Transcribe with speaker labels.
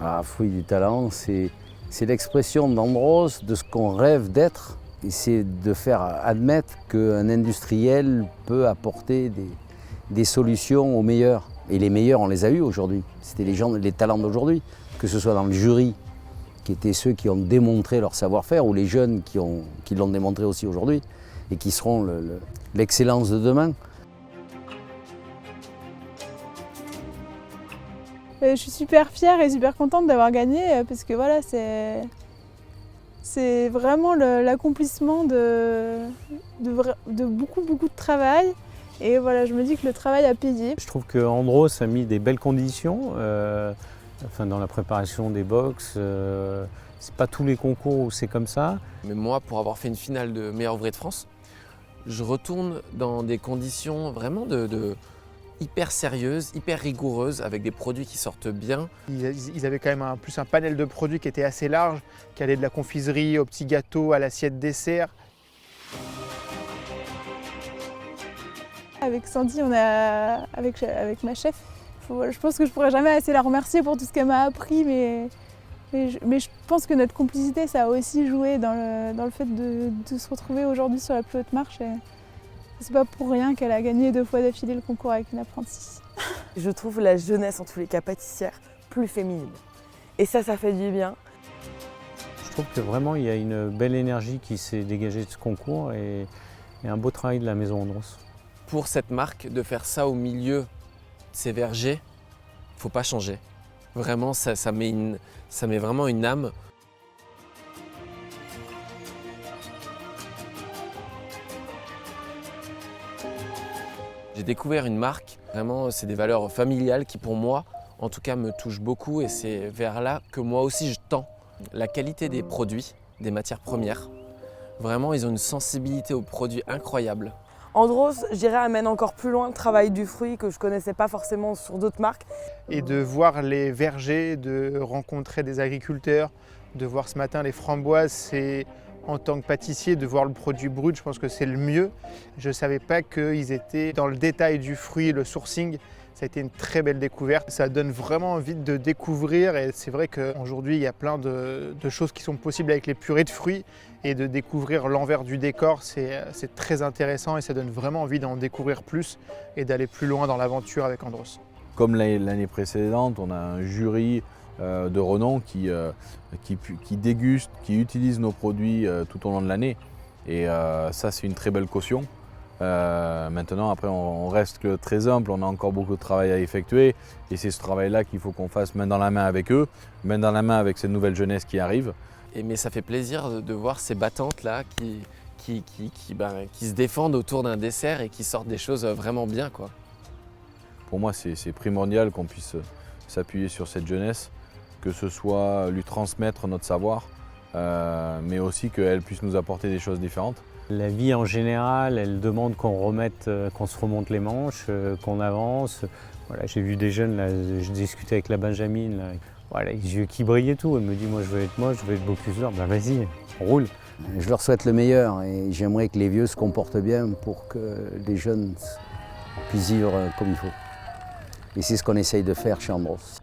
Speaker 1: Ah, Fruit du talent, c'est l'expression d'Andros de ce qu'on rêve d'être. Et c'est de faire admettre qu'un industriel peut apporter des solutions aux meilleurs. Et les meilleurs, on les a eus aujourd'hui. C'était les talents d'aujourd'hui. Que ce soit dans le jury, qui étaient ceux qui ont démontré leur savoir-faire, ou les jeunes qui l'ont démontré aussi aujourd'hui, et qui seront l'excellence de demain.
Speaker 2: Je suis super fière et super contente d'avoir gagné parce que voilà, c'est vraiment l'accomplissement de beaucoup de travail. Et voilà, je me dis que le travail a payé.
Speaker 3: Je trouve que Andros a mis des belles conditions dans la préparation des box. C'est pas tous les concours où c'est comme ça.
Speaker 4: Mais moi, pour avoir fait une finale de meilleur ouvrier de France, je retourne dans des conditions vraiment hyper sérieuses, hyper rigoureuses, avec des produits qui sortent bien.
Speaker 5: Ils avaient quand même un panel de produits qui était assez large, qui allait de la confiserie au petit gâteau, à l'assiette dessert.
Speaker 2: Avec Sandy, avec ma chef, je pense que je pourrais jamais assez la remercier pour tout ce qu'elle m'a appris, mais je pense que notre complicité, ça a aussi joué dans le fait de se retrouver aujourd'hui sur la plus haute marche. Et c'est pas pour rien qu'elle a gagné 2 fois d'affilée le concours avec une apprentie.
Speaker 6: Je trouve la jeunesse, en tous les cas pâtissière, plus féminine. Et ça fait du bien.
Speaker 3: Je trouve que vraiment il y a une belle énergie qui s'est dégagée de ce concours et un beau travail de la maison Andros.
Speaker 4: Pour cette marque, de faire ça au milieu de ces vergers, faut pas changer. Vraiment, ça met vraiment une âme. J'ai découvert une marque, vraiment c'est des valeurs familiales qui pour moi, en tout cas me touchent beaucoup et c'est vers là que moi aussi je tends. La qualité des produits, des matières premières, vraiment ils ont une sensibilité aux produits incroyable.
Speaker 6: Andros, je dirais, amène encore plus loin le travail du fruit que je ne connaissais pas forcément sur d'autres marques.
Speaker 5: Et de voir les vergers, de rencontrer des agriculteurs, de voir ce matin les framboises, c'est en tant que pâtissier, de voir le produit brut, je pense que c'est le mieux. Je ne savais pas qu'ils étaient dans le détail du fruit, le sourcing. Ça a été une très belle découverte. Ça donne vraiment envie de découvrir et c'est vrai qu'aujourd'hui il y a plein de choses qui sont possibles avec les purées de fruits et de découvrir l'envers du décor, c'est très intéressant et ça donne vraiment envie d'en découvrir plus et d'aller plus loin dans l'aventure avec Andros.
Speaker 7: Comme l'année précédente, on a un jury de renom qui déguste, qui utilise nos produits tout au long de l'année et ça c'est une très belle caution. Maintenant, après, on reste que très humble, on a encore beaucoup de travail à effectuer et c'est ce travail-là qu'il faut qu'on fasse main dans la main avec eux, main dans la main avec cette nouvelle jeunesse qui arrive.
Speaker 4: Mais ça fait plaisir de voir ces battantes-là qui se défendent autour d'un dessert et qui sortent des choses vraiment bien, quoi.
Speaker 7: Pour moi, c'est primordial qu'on puisse s'appuyer sur cette jeunesse, que ce soit lui transmettre notre savoir, mais aussi qu'elle puisse nous apporter des choses différentes.
Speaker 3: La vie en général, elle demande qu'on se remonte les manches, qu'on avance. Voilà, j'ai vu des jeunes, là, je discutais avec la Benjamine, là, voilà, les yeux qui brillaient et tout. Elle me dit, moi je veux être Bocuse d'or. Ben vas-y, on roule.
Speaker 1: Je leur souhaite le meilleur et j'aimerais que les vieux se comportent bien pour que les jeunes puissent vivre comme il faut. Et c'est ce qu'on essaye de faire chez Andros.